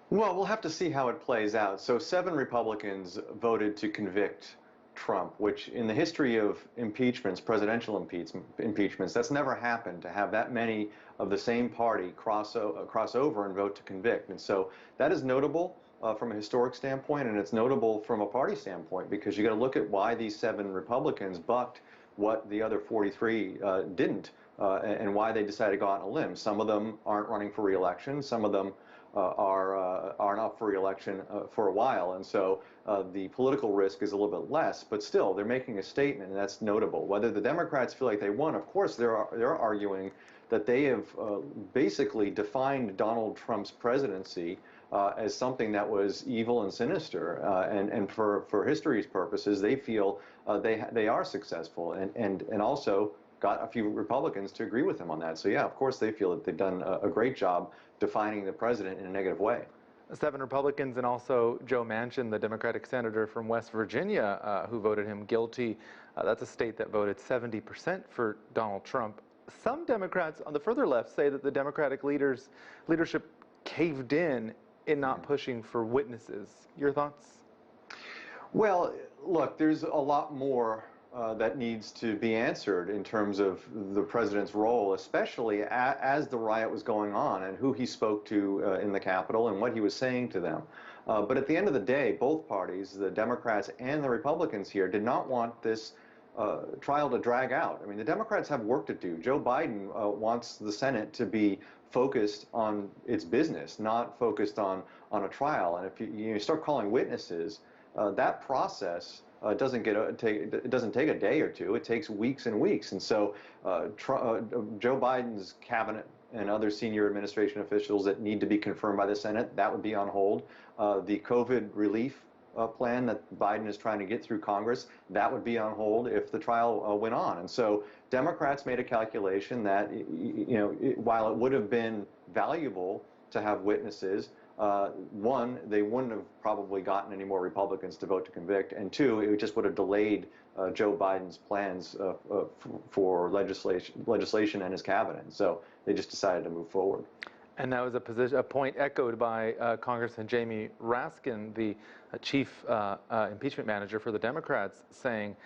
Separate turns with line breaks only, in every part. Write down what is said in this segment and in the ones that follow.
Well, we'll have to see how it plays out. So, 7 Republicans voted to convict Trump, which in the history of impeachments, presidential impeachments, that's never happened to have that many of the same party cross over and vote to convict. And so that is notable from a historic standpoint, and it's notable from a party standpoint because you got to look at why these 7 Republicans bucked what the other 43 didn't, and why they decided to go out on a limb. Some of them aren't running for re-election. Some of them aren't up for re-election for a while, and so the political risk is a little bit less. But still, they're making a statement, and that's notable. Whether the Democrats feel like they won, of course, they're arguing that they have basically defined Donald Trump's presidency as something that was evil and sinister, and for history's purposes, they feel they are successful, and also got a few Republicans to agree with him on that. So yeah, of course they feel that they've done a great job defining the president in a negative way.
7 Republicans and also Joe Manchin, the Democratic senator from West Virginia, who voted him guilty. That's a state that voted 70% for Donald Trump. Some Democrats on the further left say that the Democratic leadership caved in not pushing for witnesses. Your thoughts?
Well, look, there's a lot more that needs to be answered in terms of the president's role, especially as the riot was going on and who he spoke to in the Capitol and what he was saying to them. But at the end of the day, both parties, the Democrats and the Republicans here, did not want this trial to drag out. I mean, the Democrats have work to do. Joe Biden wants the Senate to be focused on its business, not focused on a trial. And if you start calling witnesses, that process doesn't take a day or two. It takes weeks and weeks. And so Joe Biden's cabinet and other senior administration officials that need to be confirmed by the Senate, that would be on hold. The COVID relief plan that Biden is trying to get through Congress, that would be on hold if the trial went on. And so Democrats made a calculation that, while it would have been valuable to have witnesses, one, they wouldn't have probably gotten any more Republicans to vote to convict, and two, it just would have delayed Joe Biden's plans for legislation and his cabinet. So they just decided to move forward.
And that was a point echoed by Congressman Jamie Raskin, the chief impeachment manager for the Democrats, saying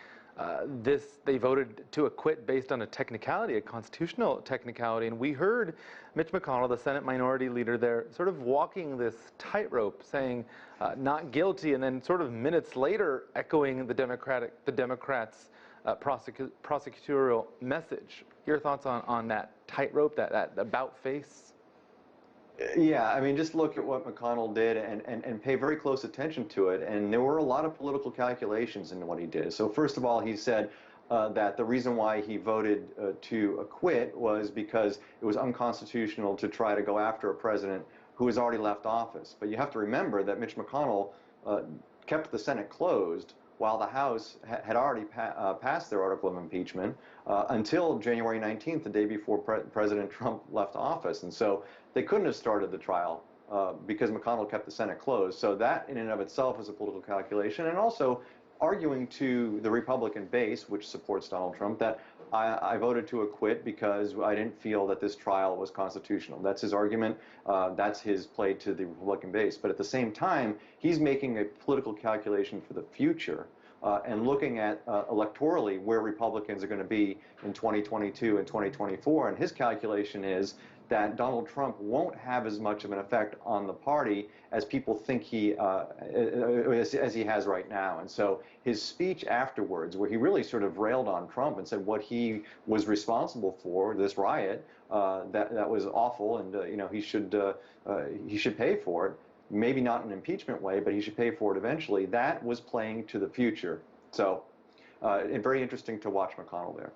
they voted to acquit based on a technicality, a constitutional technicality. And we heard Mitch McConnell, the Senate Minority Leader there, sort of walking this tightrope, saying not guilty, and then sort of minutes later echoing the Democrats' prosecutorial message. Your thoughts on that tightrope, that about face?
Yeah, I mean, just look at what McConnell did and pay very close attention to it. And there were a lot of political calculations in what he did. So first of all, he said that the reason why he voted to acquit was because it was unconstitutional to try to go after a president who has already left office. But you have to remember that Mitch McConnell kept the Senate closed while the House had already passed their article of impeachment until January 19th, the day before President Trump left office. And so they couldn't have started the trial because McConnell kept the Senate closed. So that in and of itself is a political calculation, and also arguing to the Republican base, which supports Donald Trump, that I voted to acquit because I didn't feel that this trial was constitutional. That's his argument. That's his play to the Republican base. But at the same time, he's making a political calculation for the future and looking at electorally where Republicans are going to be in 2022 and 2024. And his calculation is that Donald Trump won't have as much of an effect on the party as people think as he has right now. And so his speech afterwards, where he really sort of railed on Trump and said what he was responsible for, this riot, that was awful, and he should pay for it. Maybe not in an impeachment way, but he should pay for it eventually. That was playing to the future. So very interesting to watch McConnell there.